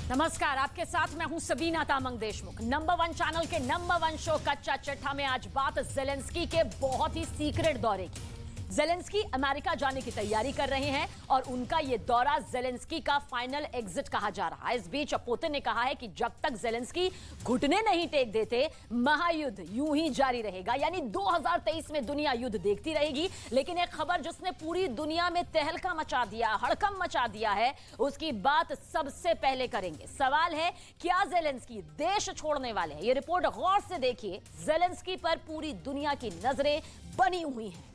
नमस्कार, आपके साथ मैं हूं सबीना तामंग देशमुख। नंबर 1 चैनल के नंबर 1 शो कच्चा चिट्ठा में आज बात जेलेंस्की के बहुत ही सीक्रेट दौरे की। जेलेंस्की अमेरिका जाने की तैयारी कर रहे हैं और उनका यह दौरा जेलेंस्की का फाइनल एग्जिट कहा जा रहा है। इस बीच पुतिन ने कहा है कि जब तक जेलेंस्की घुटने नहीं टेक देते, महायुद्ध यूं ही जारी रहेगा। यानी 2023 में दुनिया युद्ध देखती रहेगी। लेकिन एक खबर जिसने पूरी दुनिया में तहलका मचा दिया, हड़कंप मचा दिया है, उसकी बात सबसे पहले करेंगे। सवाल है, क्या जेलेंस्की देश छोड़ने वाले हैं? ये रिपोर्ट गौर से देखिए। जेलेंस्की पर पूरी दुनिया की नजरें बनी हुई हैं।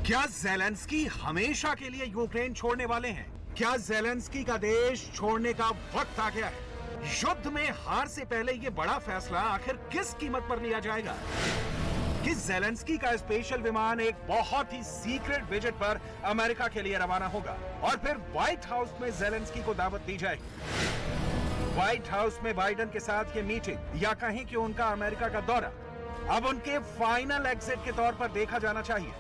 क्या जेलेंस्की हमेशा के लिए यूक्रेन छोड़ने वाले हैं? क्या जेलेंस्की का देश छोड़ने का वक्त आ गया है? युद्ध में हार से पहले ये बड़ा फैसला आखिर किस कीमत पर लिया जाएगा? कि जेलेंस्की का स्पेशल विमान एक बहुत ही सीक्रेट विजिट पर अमेरिका के लिए रवाना होगा और फिर व्हाइट हाउस में जेलेंस्की को दावत दी जाएगी। व्हाइट हाउस में बाइडेन के साथ ये मीटिंग या कहीं कि उनका अमेरिका का दौरा अब उनके फाइनल एग्जिट के तौर पर देखा जाना चाहिए।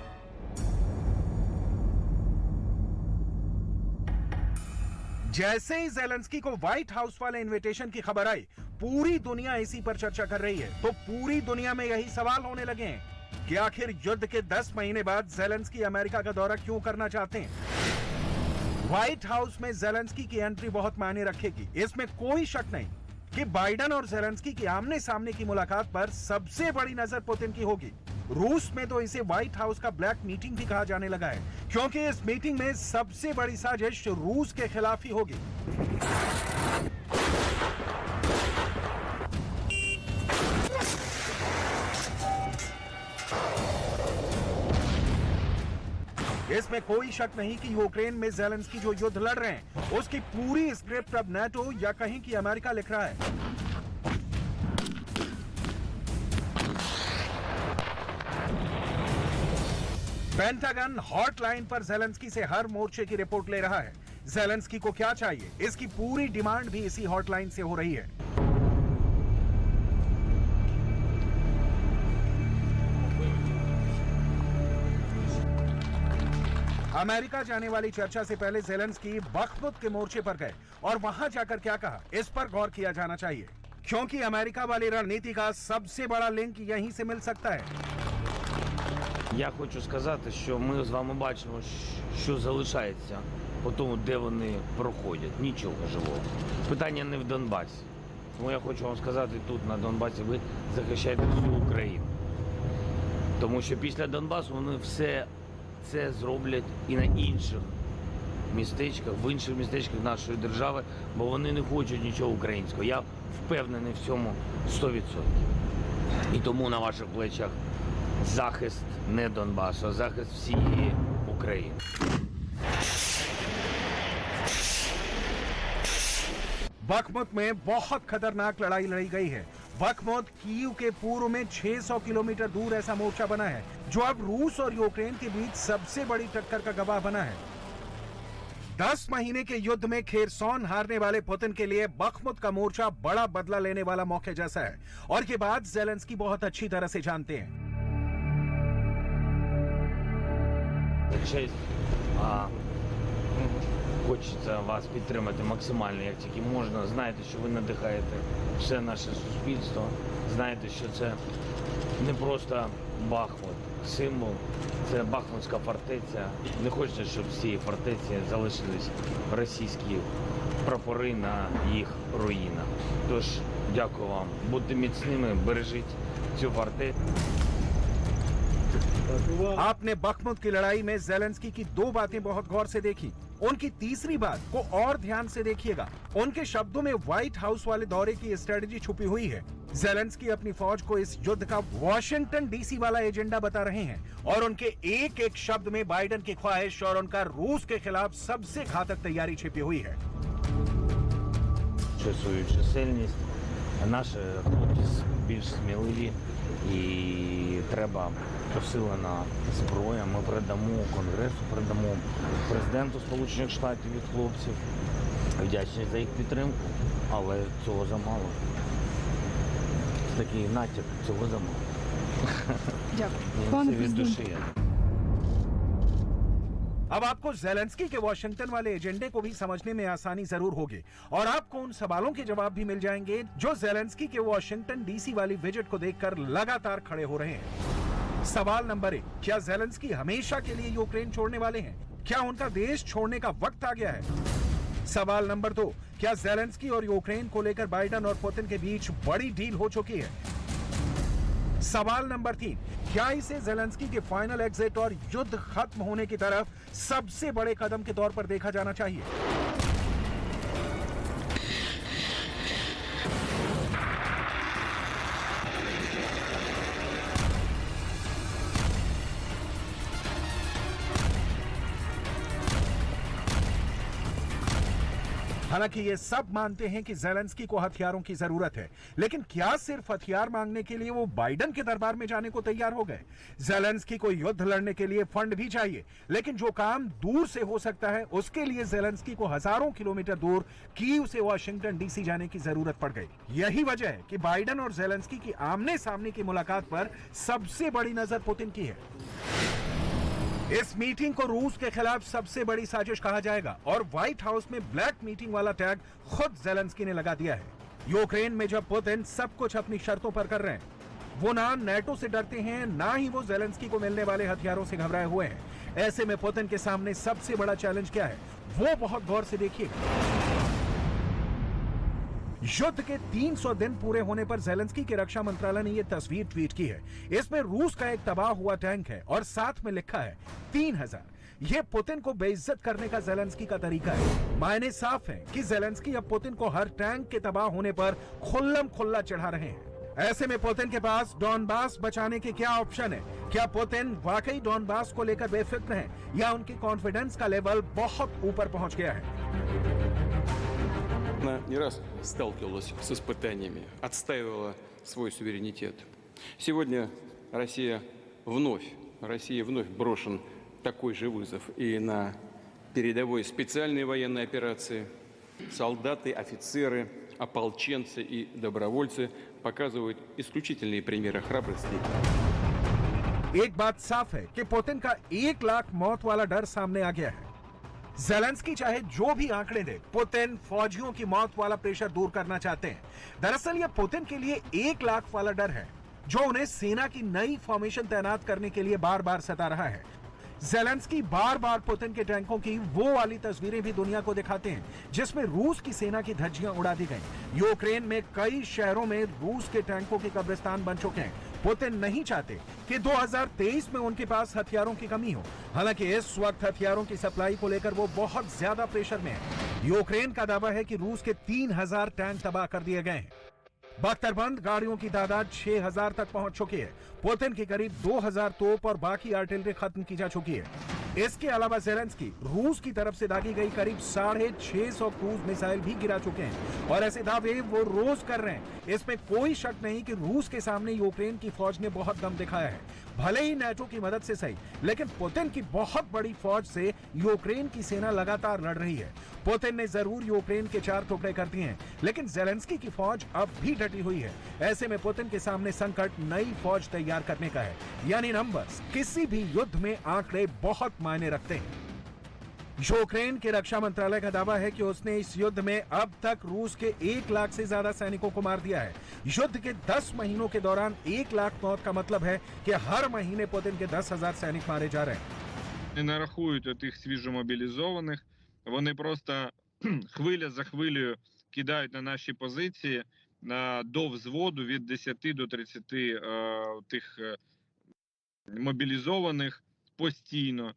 जैसे ही जेलेंस्की को व्हाइट हाउस वाले इनविटेशन की खबर आई, पूरी दुनिया इसी पर चर्चा कर रही है। तो पूरी दुनिया में यही सवाल होने लगे हैं कि आखिर युद्ध के 10 महीने बाद जेलेंस्की अमेरिका का दौरा क्यों करना चाहते हैं? व्हाइट हाउस में जेलेंस्की की एंट्री बहुत मायने रखेगी। इसमें कोई शक नहीं कि बाइडेन और जेलेंस्की की आमने सामने की मुलाकात पर सबसे बड़ी नजर पुतिन की होगी। रूस में तो इसे व्हाइट हाउस का ब्लैक मीटिंग भी कहा जाने लगा है, क्योंकि इस मीटिंग में सबसे बड़ी साजिश रूस के खिलाफ ही होगी। इसमें कोई शक नहीं कि यूक्रेन में जेलेंस्की जो युद्ध लड़ रहे हैं, उसकी पूरी स्क्रिप्ट अब नाटो या कहीं की अमेरिका लिख रहा है। पेंटागन हॉटलाइन पर जेलेंस्की से हर मोर्चे की रिपोर्ट ले रहा है। जेलेंस्की को क्या चाहिए, इसकी पूरी डिमांड भी इसी हॉटलाइन से हो रही है। अमेरिका जाने वाली चर्चा से पहले जेलेंस्की बख्मुत के मोर्चे पर गए और वहां जाकर क्या कहा, इस पर गौर किया जाना चाहिए, क्योंकि अमेरिका वाली रणनीति का सबसे बड़ा लिंक यहीं से मिल सकता है। Я хочу сказати, що ми з вами бачимо, що залишається по тому, де вони проходять. Нічого живого. Питання не в Донбасі. Тому я хочу вам сказати, тут на Донбасі ви захищаєте всю Україну. Тому що після Донбасу вони все це зроблять і на інших містечках, в інших містечках нашої держави, бо вони не хочуть нічого українського. Я впевнений в цьому 100%. І тому на ваших плечах захист не Донбасу, а захист всієї України. बखमुत में बहुत खतरनाक लड़ाई लड़ी गई है। बखमुत कीव के पूर्व में 600 किलोमीटर दूर ऐसा मोर्चा बना है, जो अब रूस और यूक्रेन के बीच सबसे बड़ी टक्कर का गवाह बना है। 10 महीने के युद्ध में खेरसौन हारने वाले पुतिन के लिए बखमुत का मोर्चा बड़ा बदला लेने वाला मौके जैसा है, और ये बात जेलेंस्की बहुत अच्छी तरह से जानते हैं। Честь, хочеться вас підтримати максимально, як тільки можна. Знаєте, що ви надихаєте все наше суспільство. Знаєте, що це не просто Бахмут, символ, це Бахмутська фортеця. Не хочеться, щоб з цієї фортеці залишились російські прапори на їх руїнах. Тож, дякую вам. Будьте міцними, бережіть цю фортецю. आपने बखमुत की लड़ाई में जेलेंस्की की 2 बातें बहुत गौर से देखी। उनकी तीसरी बात को और ध्यान से देखिएगा। उनके शब्दों में व्हाइट हाउस वाले दौरे की स्ट्रेटजी छुपी हुई है। ज़ेलेंस्की अपनी फौज को इस युद्ध का वॉशिंगटन डीसी वाला एजेंडा बता रहे हैं और उनके एक एक शब्द में बाइडेन की ख्वाहिश और उनका रूस के खिलाफ सबसे घातक तैयारी छिपी हुई है। Свою чисельність, наші хлопці більш сміливі і треба посилена зброя. Ми передамо Конгресу, передамо президенту Сполучених Штатів від хлопців. Вдячні за їх підтримку, але цього замало. Такий натяк, цього замало. Дякую. Це від душі. अब आपको ज़ेलेंस्की के वॉशिंगटन वाले एजेंडे को भी समझने में आसानी जरूर होगी और आपको उन सवालों के जवाब भी मिल जाएंगे जो ज़ेलेंस्की के वॉशिंगटन डीसी वाली विजिट को देखकर लगातार खड़े हो रहे हैं। सवाल नंबर 1, क्या ज़ेलेंस्की हमेशा के लिए यूक्रेन छोड़ने वाले हैं? क्या उनका देश छोड़ने का वक्त आ गया है? सवाल नंबर 2, क्या ज़ेलेंस्की और यूक्रेन को लेकर बाइडेन और पुतिन के बीच बड़ी डील हो चुकी है? सवाल नंबर 3, क्या इसे ज़ेलेंस्की के फाइनल एग्जिट और युद्ध खत्म होने की तरफ सबसे बड़े कदम के तौर पर देखा जाना चाहिए? हालांकि ये सब मानते हैं कि ज़ेलेंस्की को हथियारों की जरूरत है, लेकिन क्या सिर्फ हथियार मांगने के लिए वो बाइडेन के दरबार में जाने को तैयार हो गए? ज़ेलेंस्की को युद्ध लड़ने के लिए फंड भी चाहिए, लेकिन जो काम दूर से हो सकता है उसके लिए ज़ेलेंस्की को हजारों किलोमीटर दूर कीव से वॉशिंगटन डीसी जाने की जरूरत पड़ गई। यही वजह है कि बाइडेन और ज़ेलेंस्की की आमने सामने की मुलाकात पर सबसे बड़ी नजर पुतिन की है। इस मीटिंग को रूस के खिलाफ सबसे बड़ी साजिश कहा जाएगा और व्हाइट हाउस में ब्लैक मीटिंग वाला टैग खुद ज़ेलेंस्की ने लगा दिया है। यूक्रेन में जब पुतिन सब कुछ अपनी शर्तों पर कर रहे हैं, वो ना नेटो से डरते हैं, ना ही वो ज़ेलेंस्की को मिलने वाले हथियारों से घबराए हुए हैं। ऐसे में पुतिन के सामने सबसे बड़ा चैलेंज क्या है, वो बहुत गौर से देखिएगा। युद्ध के 300 दिन पूरे होने पर ज़ेलेंस्की के रक्षा मंत्रालय ने यह तस्वीर ट्वीट की है। इसमें रूस का एक तबाह हुआ टैंक है और साथ में लिखा है 3000। यह पुतिन को बेइज्जत करने का ज़ेलेंस्की का तरीका है। मायने साफ है कि ज़ेलेंस्की अब पुतिन को हर टैंक के तबाह होने पर खुल्लम खुल्ला चढ़ा रहे हैं। ऐसे में पुतिन के पास डॉनबास बचाने के क्या ऑप्शन है? क्या पुतिन वाकई डॉनबास को लेकर बेफिक्र हैं या उनकी कॉन्फिडेंस का लेवल बहुत ऊपर पहुंच गया है? Она не раз сталкивалась с испытаниями, отстаивала свой суверенитет. Сегодня Россия вновь брошен такой же вызов. И на передовой специальной военной операции солдаты, офицеры, ополченцы и добровольцы показывают исключительные примеры храбрости. एक बात साफ है कि पुतिन का 1 लाख मौत वाला डर सामने आ गया है। ज़ेलेंस्की चाहे जो भी आंकड़े दे, पुतिन फौजियों की मौत वाला प्रेशर दूर करना चाहते हैं। दरअसल यह पुतिन के लिए 1 लाख वाला डर है जो उन्हें सेना की नई फॉर्मेशन तैनात करने के लिए बार बार सता रहा है। ज़ेलेंस्की बार बार पुतिन के टैंकों की वो वाली तस्वीरें भी दुनिया को दिखाते हैं जिसमें रूस की सेना की धज्जियां उड़ा दी गई। यूक्रेन में कई शहरों में रूस के टैंकों के कब्रिस्तान बन चुके हैं। पुतिन नहीं चाहते कि 2023 में उनके पास हथियारों की कमी हो। हालांकि इस वक्त हथियारों की सप्लाई को लेकर वो बहुत ज्यादा प्रेशर में है। यूक्रेन का दावा है कि रूस के 3000 टैंक तबाह कर दिए गए हैं। बख्तरबंद गाड़ियों की तादाद 6000 तक पहुंच चुकी है। पुतिन की करीब 2000 तोप और बाकी आर्टिलरी खत्म की जा चुकी है। इसके अलावा ज़ेलेंस्की रूस की तरफ से दागी गई करीब 650 क्रूज मिसाइल भी गिरा चुके हैं और ऐसे दावे वो रोज कर रहे हैं। इसमें कोई शक नहीं कि रूस के सामने यूक्रेन की फौज ने बहुत दम दिखाया है, भले ही नेटो की मदद से सही, लेकिन पुतिन की बहुत बड़ी फौज से यूक्रेन की सेना लगातार लड़ रही है। पुतिन ने जरूर यूक्रेन के 4 टुकड़े कर दिए हैं, लेकिन ज़ेलेंस्की की फौज अब भी डटी हुई है। ऐसे में पुतिन के सामने संकट नई फौज तैयार करने का है, यानी नंबर्स किसी भी युद्ध में आंकड़े बहुत मायने रखते हैं। यूक्रेन के रक्षा मंत्रालय का दावा है कि उसने इस युद्ध में अब तक रूस के 1 लाख से ज्यादा सैनिकों को मार दिया है। युद्ध के 10 महीनों के दौरान 1 लाख मौत का मतलब है कि हर महीने पुतिन के 10,000 सैनिक मारे जा रहे हैं। Не нарахують тих свіжомобілізованих, вони просто хвиля за хвилею кидають на наші позиції до взводу від 10 до 30 тих мобілізованих постійно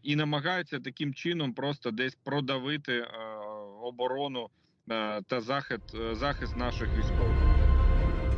і намагаються таким чином просто десь продавити оборону та захист наших військових.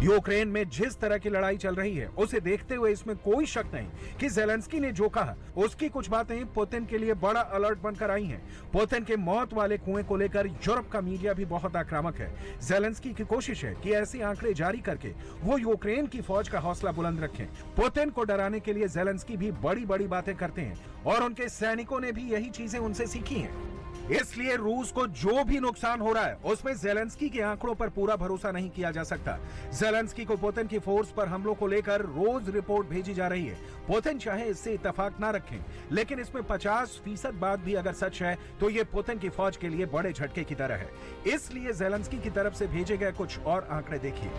यूक्रेन में जिस तरह की लड़ाई चल रही है उसे देखते हुए इसमें कोई शक नहीं कि जेलेंस्की ने जो कहा उसकी कुछ बातें पुतिन के लिए बड़ा अलर्ट बनकर आई हैं। पुतिन के मौत वाले कुएं को लेकर यूरोप का मीडिया भी बहुत आक्रामक है। जेलेंस्की की कोशिश है कि ऐसे आंकड़े जारी करके वो यूक्रेन की फौज का हौसला बुलंद रखें। पुतिन को डराने के लिए जेलेंस्की भी बड़ी बड़ी बातें करते हैं और उनके सैनिकों ने भी यही चीजें उनसे सीखी हैं। इसलिए रूस को जो भी नुकसान हो रहा है उसमें जेलेंस्की के आंकड़ों पर पूरा भरोसा नहीं किया जा सकता। जेलेंस्की को पुतिन की फोर्स पर हमलों को लेकर रोज रिपोर्ट भेजी जा रही है। पुतिन चाहे इससे इत्तेफाक ना रखें, लेकिन इसमें 50% बात भी अगर सच है तो ये पुतिन की फौज के लिए बड़े झटके की तरह है। इसलिए जेलेंस्की की तरफ से भेजे गए कुछ और आंकड़े देखिए।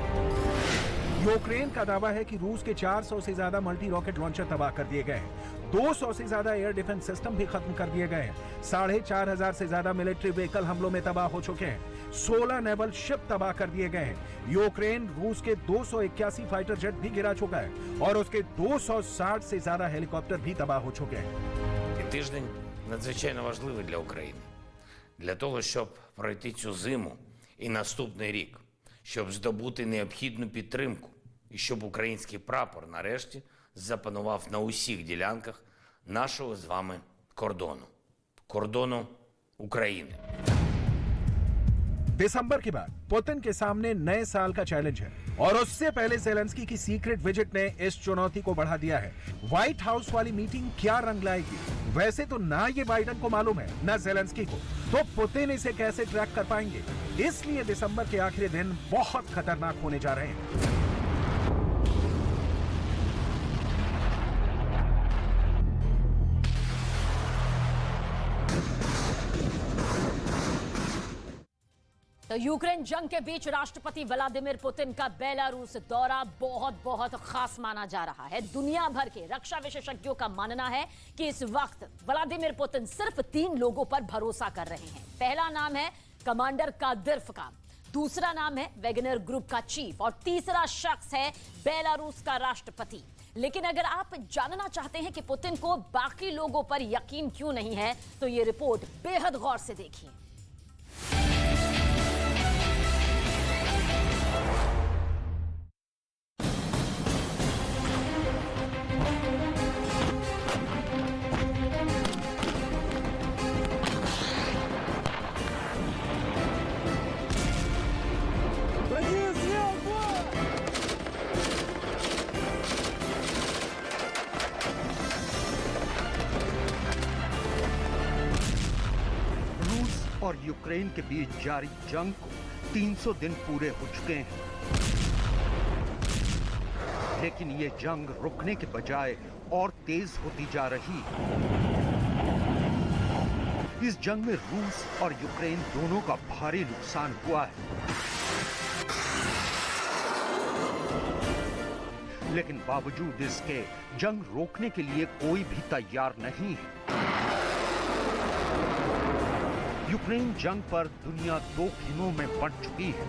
यूक्रेन का दावा है कि रूस के 400 से ज्यादा मल्टी रॉकेट लॉन्चर तबाह कर दिए गए हैं। 200 से ज्यादा एयर डिफेंस सिस्टम भी खत्म कर दिए गए हैं। 4,500 से ज्यादा मिलिट्री व्हीकल हमलों में तबाह हो चुके हैं। 16 नेवल शिप तबाह कर दिए गए हैं। यूक्रेन रूस के 281 फाइटर जेट भी गिरा चुका है और उसके 260 से ज्यादा हेलीकॉप्टर भी तबाह हो चुके हैं। Тиждень надзвичайно важливий для України. Для того, щоб пройти цю зиму і наступний рік, щоб здобути необхідну підтримку і щоб український прапор нарешті запанував на усіх ділянках нашого з вами кордону України. दिसंबर के बाद पुतिन के सामने नए साल का चैलेंज है और उससे पहले जेलेंस्की की सीक्रेट विजिट ने इस चुनौती को बढ़ा दिया है। व्हाइट हाउस वाली मीटिंग क्या रंग लाएगी? वैसे तो ना ये बाइडेन को मालूम है ना जेलेंस्की को, तो पुतिन इसे कैसे ट्रैक कर पाएंगे? इसलिए दिसंबर के आखिरी दिन बहुत खतरनाक होने जा रहे हैं। तो यूक्रेन जंग के बीच राष्ट्रपति व्लादिमीर पुतिन का बेलारूस दौरा बहुत खास माना जा रहा है। दुनिया भर के रक्षा विशेषज्ञों का मानना है कि इस वक्त व्लादिमीर पुतिन सिर्फ 3 लोगों पर भरोसा कर रहे हैं। पहला नाम है कमांडर कादिर्फ का, दूसरा नाम है वैगनर ग्रुप का चीफ और तीसरा शख्स है बेलारूस का राष्ट्रपति। लेकिन अगर आप जानना चाहते हैं कि पुतिन को बाकी लोगों पर यकीन क्यों नहीं है, तो ये रिपोर्ट बेहद गौर से देखिए। और यूक्रेन के बीच जारी जंग को 300 दिन पूरे हो चुके हैं, लेकिन ये जंग रुकने के बजाय और तेज होती जा रही है। इस जंग में रूस और यूक्रेन दोनों का भारी नुकसान हुआ है, लेकिन बावजूद इसके जंग रोकने के लिए कोई भी तैयार नहीं है। यूक्रेन जंग पर दुनिया 2 खेमों में बंट चुकी है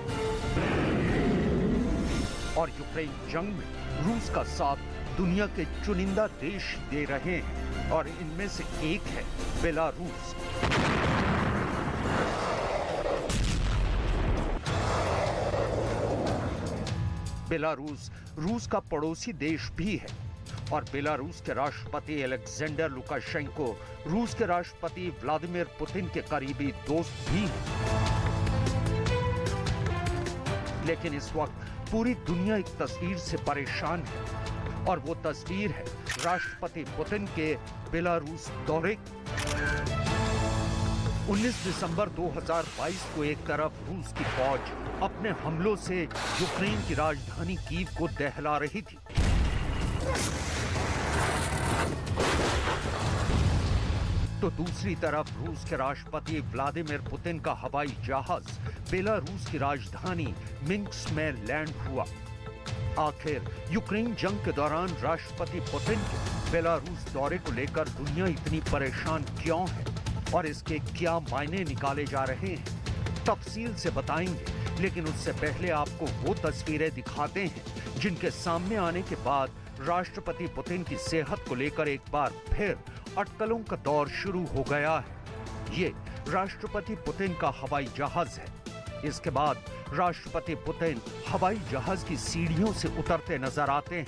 और यूक्रेन जंग में रूस का साथ दुनिया के चुनिंदा देश दे रहे हैं और इनमें से एक है बेलारूस। बेलारूस रूस का पड़ोसी देश भी है और बेलारूस के राष्ट्रपति अलेक्जेंडर लुकाशेंको रूस के राष्ट्रपति व्लादिमीर पुतिन के करीबी दोस्त भी हैं। लेकिन इस वक्त पूरी दुनिया एक तस्वीर से परेशान है और वो तस्वीर है राष्ट्रपति पुतिन के बेलारूस दौरे की। 19 दिसंबर 2022 को एक तरफ रूस की फौज अपने हमलों से यूक्रेन की राजधानी कीव को दहला रही थी, तो दूसरी तरफ रूस के राष्ट्रपति व्लादिमीर पुतिन का हवाई जहाज बेलारूस की राजधानी मिन्स्क में लैंड हुआ। आखिर यूक्रेन जंग के दौरान राष्ट्रपति पुतिन के बेलारूस दौरे को लेकर दुनिया इतनी परेशान क्यों है और इसके क्या मायने निकाले जा रहे हैं, तफसील से बताएंगे। लेकिन उससे पहले आपको वो तस्वीरें दिखाते हैं जिनके सामने आने के बाद राष्ट्रपति पुतिन की सेहत को लेकर एक बार फिर अटकलों का दौर शुरू हो गया है। ये राष्ट्रपति पुतिन का हवाई जहाज है इसके बाद राष्ट्रपति पुतिन हवाई जहाज की सीढ़ियों से उतरते नजर आते हैं,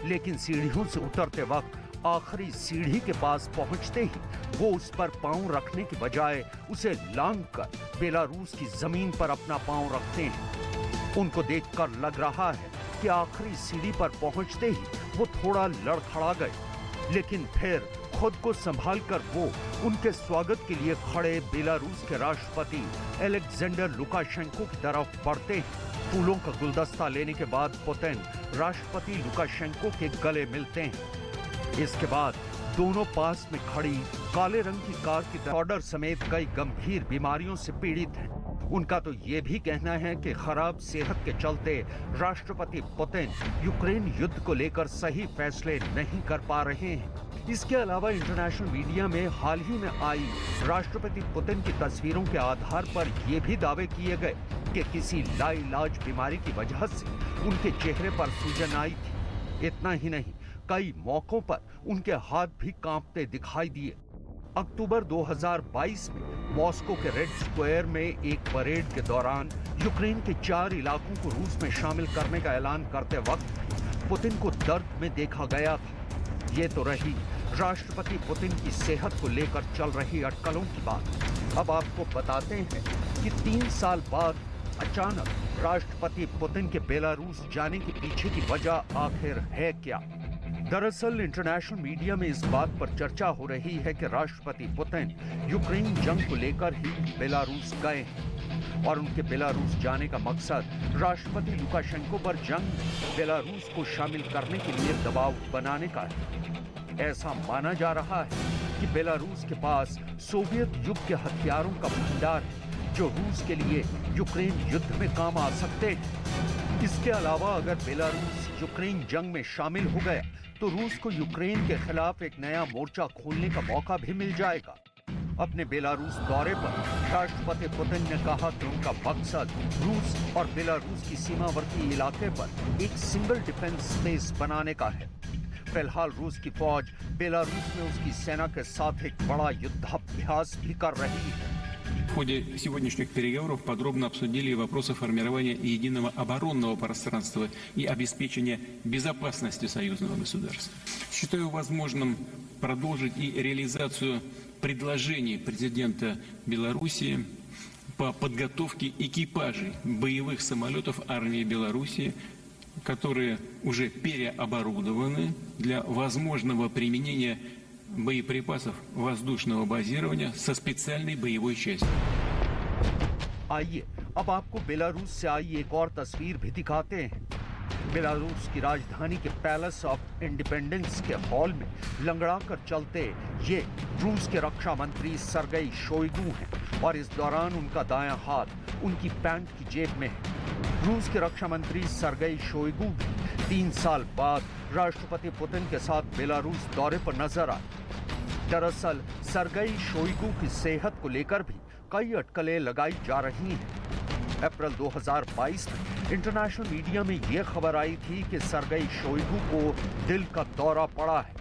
लेकिन सीढ़ियों से उतरते वक्त आखिरी सीढ़ी के पास पहुंचते ही वो उस पर पांव रखने की बजाय उसे लांघकर बेलारूस की जमीन पर अपना पांव रखते हैं। उनको देखकर लग रहा है कि आखिरी सीढ़ी पर पहुंचते ही वो थोड़ा लड़खड़ा गए, लेकिन फिर खुद को संभालकर वो उनके स्वागत के लिए खड़े बेलारूस के राष्ट्रपति अलेक्जेंडर लुकाशेंको की तरफ बढ़ते हैं। फूलों का गुलदस्ता लेने के बाद पुतिन राष्ट्रपति लुकाशेंको के गले मिलते हैं। इसके बाद दोनों पास में खड़ी काले रंग की कार की डिसऑर्डर समेत कई गंभीर बीमारियों से पीड़ित हैं। उनका तो ये भी कहना है कि खराब सेहत के चलते राष्ट्रपति पुतिन यूक्रेन युद्ध को लेकर सही फैसले नहीं कर पा रहे हैं। इसके अलावा इंटरनेशनल मीडिया में हाल ही में आई राष्ट्रपति पुतिन की तस्वीरों के आधार पर ये भी दावे किए गए कि किसी लाइलाज बीमारी की वजह से उनके चेहरे पर सूजन आई थी। इतना ही नहीं, कई मौकों पर उनके हाथ भी कांपते दिखाई दिए। अक्टूबर 2022 में मॉस्को के रेड स्क्वायर में एक परेड के दौरान यूक्रेन के 4 इलाकों को रूस में शामिल करने का ऐलान करते वक्त पुतिन को दर्द में देखा गया था। ये तो रही राष्ट्रपति पुतिन की सेहत को लेकर चल रही अटकलों की बात। अब आपको बताते हैं कि 3 साल बाद अचानक राष्ट्रपति पुतिन के बेलारूस जाने के पीछे की वजह आखिर है क्या। दरअसल इंटरनेशनल मीडिया में इस बात पर चर्चा हो रही है कि राष्ट्रपति पुतिन यूक्रेन जंग को लेकर ही बेलारूस गए हैं और उनके बेलारूस जाने का मकसद राष्ट्रपति लुकाशेंको पर जंग में बेलारूस को शामिल करने के लिए दबाव बनाने का है। ऐसा माना जा रहा है कि बेलारूस के पास सोवियत युग के हथियारों का भंडार है जो रूस के लिए यूक्रेन युद्ध में काम आ सकते हैं। इसके अलावा अगर बेलारूस यूक्रेन जंग में शामिल हो गया तो रूस को यूक्रेन के खिलाफ एक नया मोर्चा खोलने का मौका भी मिल जाएगा। अपने बेलारूस दौरे पर राष्ट्रपति पुतिन ने कहा कि उनका मकसद रूस और बेलारूस की सीमावर्ती इलाके पर एक सिंगल डिफेंस स्पेस बनाने का है। फिलहाल रूस की फौज बेलारूस में उसकी सेना के साथ एक बड़ा युद्धाभ्यास भी कर रही है। В ходе сегодняшних переговоров подробно обсудили вопросы формирования единого оборонного пространства и обеспечения безопасности союзного государства. Считаю возможным продолжить и реализацию предложений президента Белоруссии по подготовке экипажей боевых самолетов армии Белоруссии, которые уже переоборудованы для возможного применения боеприпасов воздушного базирования со специальной боевой частью. आइए अब आपको बेलारूस से आई एक और तस्वीर भी दिखाते हैं। बेलारूस की राजधानी के पैलेस ऑफ इंडिपेंडेंस के हॉल में लंगड़ा कर चलते ये रूस के रक्षा मंत्री सरगेई शोइगु हैं और इस दौरान उनका दायां हाथ उनकी पैंट की जेब में है। रूस के रक्षा मंत्री सरगेई शोइगु भी 3 साल बाद राष्ट्रपति पुतिन के साथ बेलारूस दौरे पर नजर आए। दरअसल सरगेई शोइगु की सेहत को लेकर भी कई अटकलें लगाई जा रही हैं। अप्रैल 2022 में इंटरनेशनल मीडिया में यह खबर आई थी कि सरगेई शोइगु को दिल का दौरा पड़ा है,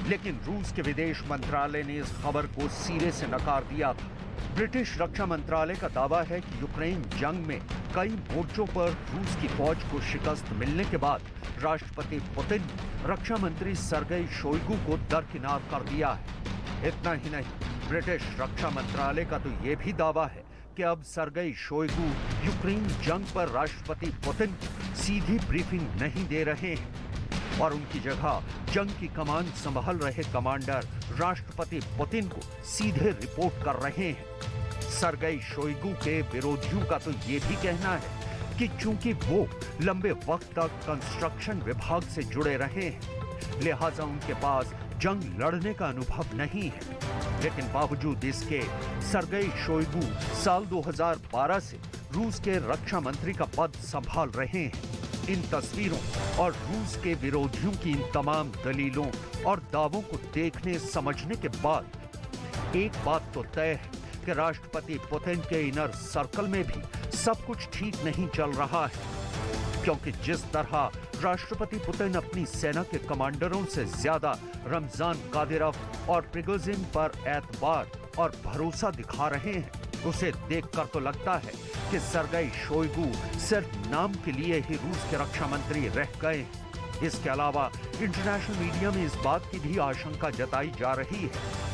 लेकिन रूस के विदेश मंत्रालय ने इस खबर को सिरे से नकार दिया था। ब्रिटिश रक्षा मंत्रालय का दावा है कि यूक्रेन जंग में कई मोर्चों पर रूस की फौज को शिकस्त मिलने के बाद राष्ट्रपति पुतिन ने रक्षा मंत्री सरगेई शोइगु को दरकिनार कर दिया है। इतना ही नहीं, ब्रिटिश रक्षा मंत्रालय का तो ये भी दावा है कि अब सरगेई शोइगु यूक्रेन जंग पर राष्ट्रपति पुतिन को सीधी ब्रीफिंग नहीं दे रहे हैं और उनकी जगह जंग की कमान संभाल रहे कमांडर राष्ट्रपति पुतिन को सीधे रिपोर्ट कर रहे हैं। सरगेई शोइगु के विरोधियों का तो ये भी कहना है कि चूंकि वो लंबे वक्त तक कंस्ट्रक्शन विभाग से जुड़े रहे हैं, लिहाजा उनके पास जंग लड़ने का अनुभव नहीं है। लेकिन बावजूद इसके सरगेई शोइगु साल 2012 से रूस के रक्षा मंत्री का पद संभाल रहे हैं। इन तस्वीरों और रूस के विरोधियों की इन तमाम दलीलों और दावों को देखने समझने के बाद एक बात तो तय है कि राष्ट्रपति पुतिन के इनर सर्कल में भी सब कुछ ठीक नहीं चल रहा है, क्योंकि जिस तरह राष्ट्रपति पुतिन अपनी सेना के कमांडरों से ज्यादा रमजान कादिरोव और प्रिगोजिन पर एतबार और भरोसा दिखा रहे हैं, उसे देखकर तो लगता है कि सरगई शोइगु सिर्फ नाम के लिए ही रूस के रक्षा मंत्री रह गए हैं। इसके अलावा इंटरनेशनल मीडिया में इस बात की भी आशंका जताई जा रही है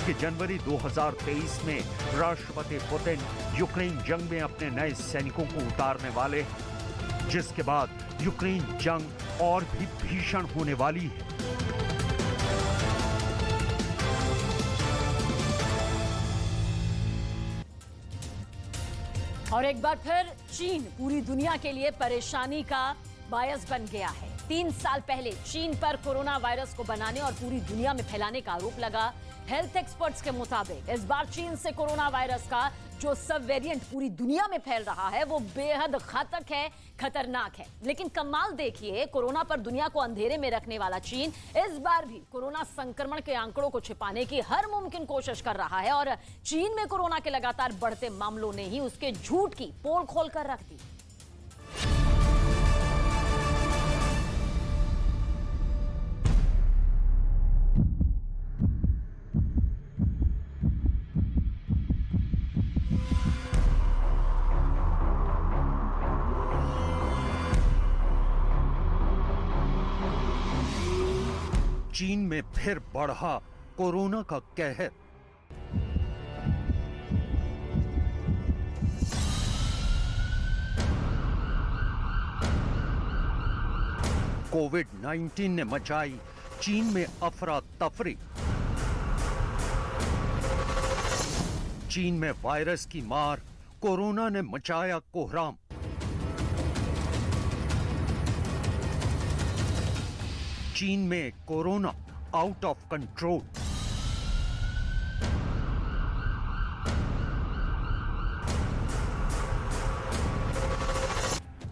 कि जनवरी 2023 में राष्ट्रपति पुतिन यूक्रेन जंग में अपने नए सैनिकों को उतारने वाले हैं, जिसके बाद यूक्रेन जंग और भी भीषण होने वाली है। और एक बार फिर चीन पूरी दुनिया के लिए परेशानी का बायस बन गया है। 3 साल पहले चीन पर कोरोना वायरस को बनाने और पूरी दुनिया में फैलाने का आरोप लगा। हेल्थ एक्सपर्ट्स के मुताबिक इस बार चीन से कोरोना वायरस का जो सब वेरिएंट पूरी दुनिया में फैल रहा है वो बेहद घातक है, खतरनाक है। लेकिन कमाल देखिए, कोरोना पर दुनिया को अंधेरे में रखने वाला चीन इस बार भी कोरोना संक्रमण के आंकड़ों को छिपाने की हर मुमकिन कोशिश कर रहा है। और चीन में कोरोना के लगातार बढ़ते मामलों ने ही उसके झूठ की पोल खोल कर रख दी। चीन में फिर बढ़ा कोरोना का कहर। कोविड-19 ने मचाई चीन में अफरा तफरी। चीन में वायरस की मार, कोरोना ने मचाया कोहराम। चीन में कोरोना आउट ऑफ कंट्रोल।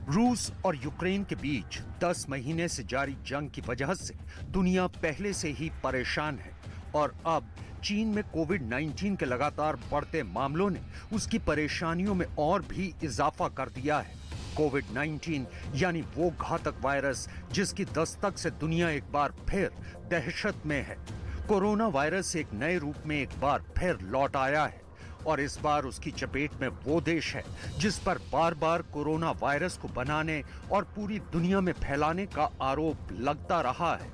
रूस और यूक्रेन के बीच 10 महीने से जारी जंग की वजह से दुनिया पहले से ही परेशान है और अब चीन में कोविड-19 के लगातार बढ़ते मामलों ने उसकी परेशानियों में और भी इजाफा कर दिया है। कोविड-19 यानी वो घातक वायरस जिसकी दस्तक से दुनिया एक बार फिर दहशत में है। कोरोना वायरस एक नए रूप में एक बार फिर लौट आया है और इस बार उसकी चपेट में वो देश है जिस पर बार बार कोरोना वायरस को बनाने और पूरी दुनिया में फैलाने का आरोप लगता रहा है।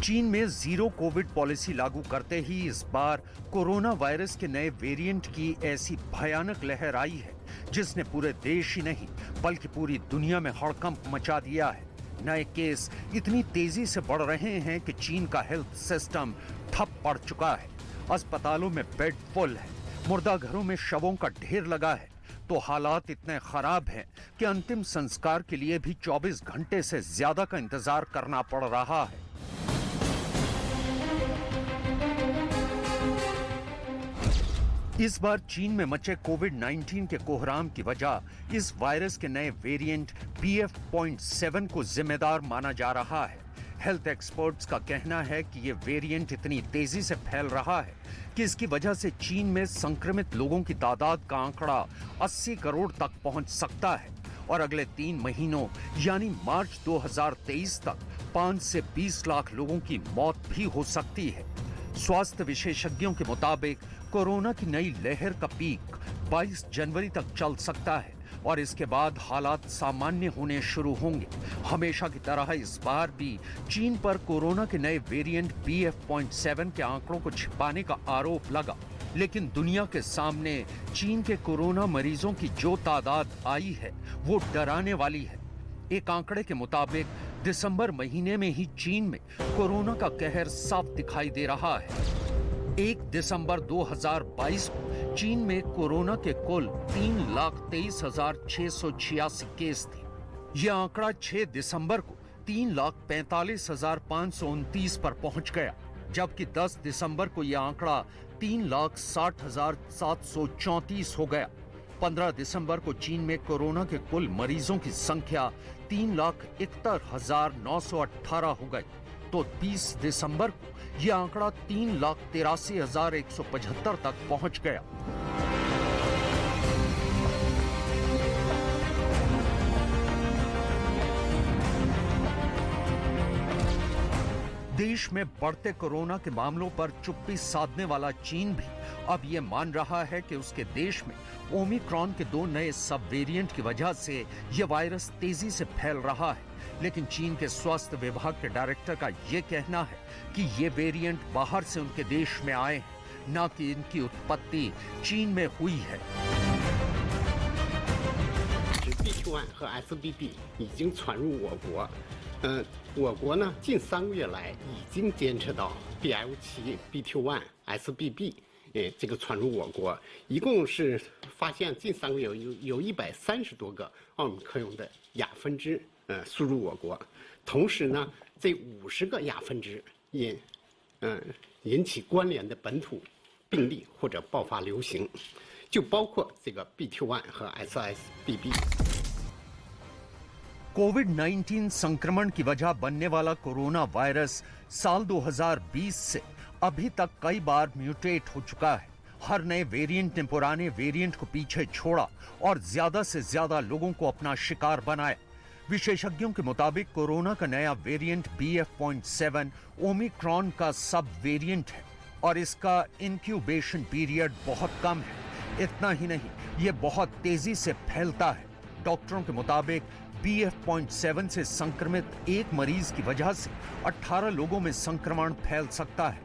चीन में जीरो कोविड पॉलिसी लागू करते ही इस बार कोरोना वायरस के नए वेरिएंट की ऐसी भयानक लहर आई है जिसने पूरे देश ही नहीं बल्कि पूरी दुनिया में हड़कंप मचा दिया है। नए केस इतनी तेजी से बढ़ रहे हैं कि चीन का हेल्थ सिस्टम ठप पड़ चुका है। अस्पतालों में बेड फुल है, मुर्दाघरों में शवों का ढेर लगा है, तो हालात इतने खराब हैं कि अंतिम संस्कार के लिए भी 24 घंटे से ज्यादा का इंतजार करना पड़ रहा है। इस बार चीन में मचे कोविड-19 के कोहराम की वजह इस वायरस के नए वेरिएंट BF.7 को जिम्मेदार माना जा रहा है। हेल्थ एक्सपर्ट्स का कहना है कि ये वेरिएंट इतनी तेजी से फैल रहा है कि इसकी वजह से चीन में संक्रमित लोगों की तादाद का आंकड़ा 80 करोड़ तक पहुंच सकता है और अगले 3 महीनों यानी मार्च 2023 तक 5 से 20 लाख लोगों की मौत भी हो सकती है। स्वास्थ्य विशेषज्ञों के मुताबिक कोरोना की नई लहर का पीक 22 जनवरी तक चल सकता है और इसके बाद हालात सामान्य होने शुरू होंगे। हमेशा की तरह इस बार भी चीन पर कोरोना के नए वेरिएंट BF.7 के आंकड़ों को छिपाने का आरोप लगा, लेकिन दुनिया के सामने चीन के कोरोना मरीजों की जो तादाद आई है वो डराने वाली है। एक आंकड़े के मुताबिक दिसंबर महीने में ही चीन में कोरोना का कहर साफ दिखाई दे रहा है। 1 दिसंबर 2022 को चीन में कोरोना के कुल 3,23,686 केस थे। यह आंकड़ा 6 दिसंबर को 3,45,529 पर पहुंच गया, जबकि 10 दिसंबर को यह आंकड़ा 3,60,734 हो गया। 15 दिसंबर को चीन में कोरोना के कुल मरीजों की संख्या 3,71,918 हो गई, तो 20 दिसंबर को यह आंकड़ा 3,83,175 तक पहुंच गया। देश में बढ़ते कोरोना के मामलों पर चुप्पी साधने वाला चीन भी अब ये मान रहा है कि उसके देश में ओमिक्रॉन के 2 नए सब वेरिएंट की वजह से यह वायरस तेजी से फैल रहा है। लेकिन चीन के स्वास्थ्य विभाग के डायरेक्टर का यह कहना है कि ये वेरिएंट बाहर से उनके देश में आए हैं, न कि इनकी उत्पत्ति चीन में हुई है। BQ.1 和 SBB 已经传入我国，我国呢近3个月来已经监测到 BL7、BQ.1、SBB，这个传入我国，一共是发现近3个月有130多个奥密克戎的亚分支输入我国，同时呢这50个亚分支引起关联的本土病例或者爆发流行，就包括这个 BQ.1 和 SSBB。कोविड-19 संक्रमण की वजह बनने वाला कोरोना वायरस साल 2020 से अभी तक कई बार म्यूटेट हो चुका है। हर नए वेरिएंट ने पुराने वेरिएंट को पीछे छोड़ा और ज्यादा से ज्यादा लोगों को अपना शिकार बनाया। विशेषज्ञों के मुताबिक कोरोना का नया वेरिएंट BF.7 ओमिक्रॉन का सब वेरिएंट है और इसका इंक्यूबेशन पीरियड बहुत कम है। इतना ही नहीं, ये बहुत तेजी से फैलता है। डॉक्टरों के मुताबिक BF.7 से संक्रमित एक मरीज की वजह से 18 लोगों में संक्रमण फैल सकता है,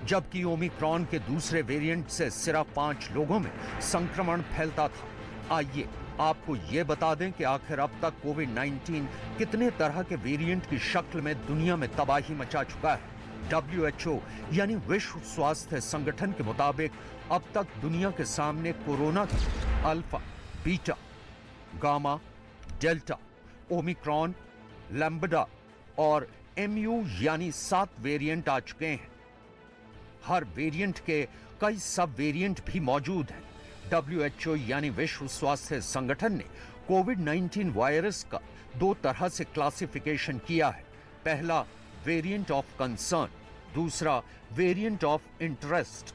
जबकि ओमिक्रॉन के दूसरे वेरिएंट से सिर्फ 5 लोगों में संक्रमण फैलता था। आइए आपको ये बता दें कि आखिर अब तक कोविड-19 कितने तरह के वेरिएंट की शक्ल में दुनिया में तबाही मचा चुका है। WHO यानी विश्व स्वास्थ्य संगठन के मुताबिक अब तक दुनिया के सामने कोरोना के alpha, beta, gamma, delta, Omicron, lambda और MU यानी 7 वेरिएंट आ चुके हैं। हर वेरिएंट के कई सब वेरिएंट भी मौजूद हैं। WHO यानी विश्व स्वास्थ्य संगठन ने कोविड-19 वायरस का 2 तरह से क्लासिफिकेशन किया है। पहला वेरिएंट ऑफ कंसर्न, दूसरा variant of interest.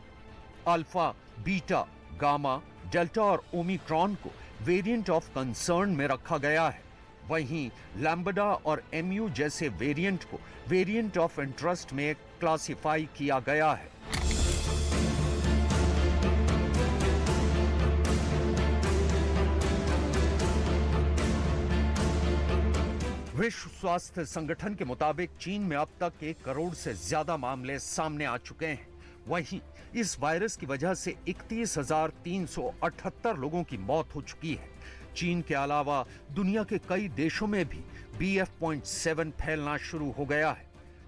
Alpha, beta, gamma, delta और ओमिक्रॉन को वेरिएंट ऑफ कंसर्न में रखा गया है। वहीं लैम्बडा और MU जैसे वेरिएंट को वेरिएंट ऑफ इंटरेस्ट में क्लासिफाई किया गया है। विश्व स्वास्थ्य संगठन के मुताबिक चीन में अब तक 1 करोड़ से ज्यादा मामले सामने आ चुके हैं। वहीं इस वायरस की वजह से 31,378 लोगों की मौत हो चुकी है। चीन के अलावा दुनिया के कई देशों में भी BF.7 फैलना शुरू हो गया है।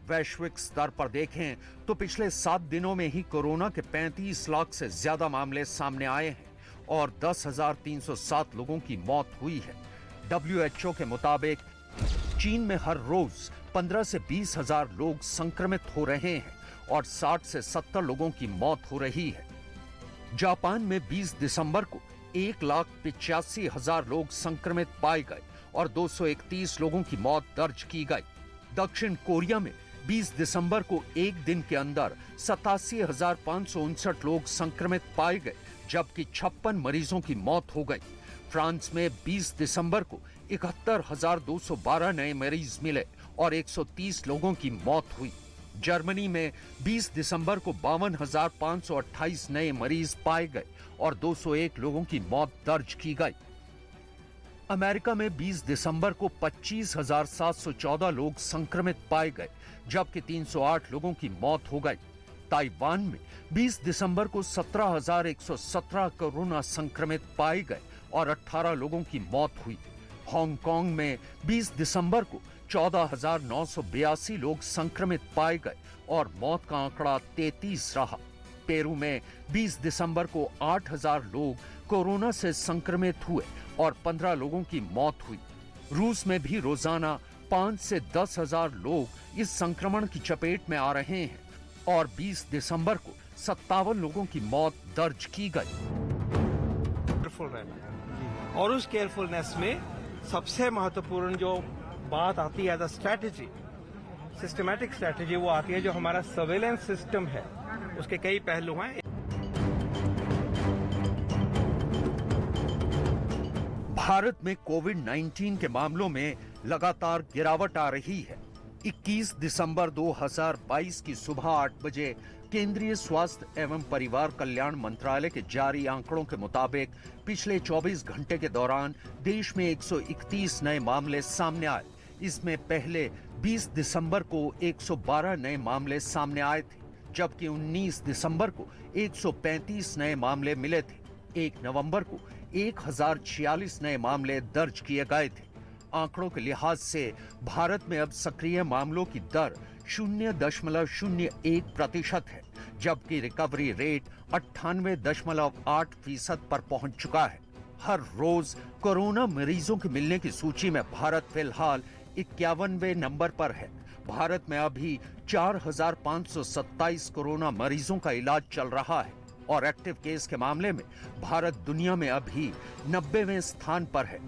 वैश्विक स्तर पर देखें तो पिछले 7 दिनों में ही कोरोना के 35 लाख से ज्यादा मामले सामने आए हैं और 10,307 लोगों की मौत हुई है। WHO के मुताबिक चीन में हर रोज 15 से 20 हजार लोग संक्रमित हो रहे हैं और 60 से 70 लोगों की मौत हो रही है। जापान में 20 दिसंबर को 1,85,000 लोग संक्रमित पाए गए और 231 लोगों की मौत दर्ज की गई। दक्षिण कोरिया में 20 दिसंबर को एक दिन के अंदर 87,559 लोग संक्रमित पाए गए, जबकि 56 मरीजों की मौत हो गई। फ्रांस में 20 दिसंबर को 71,212 नए मरीज मिले और 130 लोगों की मौत हुई। जर्मनी में 20 दिसंबर को 52,528 नए मरीज पाए गए और 201 लोगों की मौत दर्ज की गई। अमेरिका में 20 दिसंबर को 25,714 लोग संक्रमित पाए गए, जबकि 308 लोगों की मौत हो गई। ताइवान में 20 दिसंबर को 17,117 कोरोना संक्रमित पाए गए और 18 लोगों की मौत हुई। हांगकांग में 20 दिसंबर को 14,982 लोग संक्रमित पाए गए और मौत का आंकड़ा 33 रहा। पेरू में 20 दिसंबर को 8,000 लोग कोरोना से संक्रमित हुए और 15 लोगों की मौत हुई। रूस में भी रोजाना 5 से 10,000 लोग इस संक्रमण की चपेट में आ रहे हैं और 20 दिसंबर को 57 लोगों की मौत दर्ज की गई। केयरफुल रहना है और उस केयरफुलनेस में सबसे महत्वपूर्ण जो बात आती है, द स्ट्रैटेजी, सिस्टमैटिक स्ट्रैटेजी, वो आती है जो हमारा सर्वेलेंस सिस्टम है, उसके कई पहलू हैं। भारत में कोविड-19 के मामलों में लगातार गिरावट आ रही है। 21 दिसंबर 2022 की सुबह 8 बजे केंद्रीय स्वास्थ्य एवं परिवार कल्याण मंत्रालय के जारी आंकड़ों के मुताबिक पिछले 24 घंटे के दौरान देश में 131 नए मामले सामने आए। इसमें पहले 20 दिसंबर को 112 नए मामले सामने आए थे, जबकि 19 दिसंबर को 135 नए मामले मिले थे। 1 नवंबर को 1046 नए मामले दर्ज किए गए थे। आंकड़ों के लिहाज से भारत में अब सक्रिय मामलों की दर 0.01% है, जबकि रिकवरी रेट 98.8% पर पहुंच चुका है। हर रोज कोरोना मरीजों के मिलने की सूची में भारत फिलहाल 51वें नंबर पर है। भारत में अभी 4,527 कोरोना मरीजों का इलाज चल रहा है और एक्टिव केस के मामले में भारत दुनिया में अभी 90वें स्थान पर है।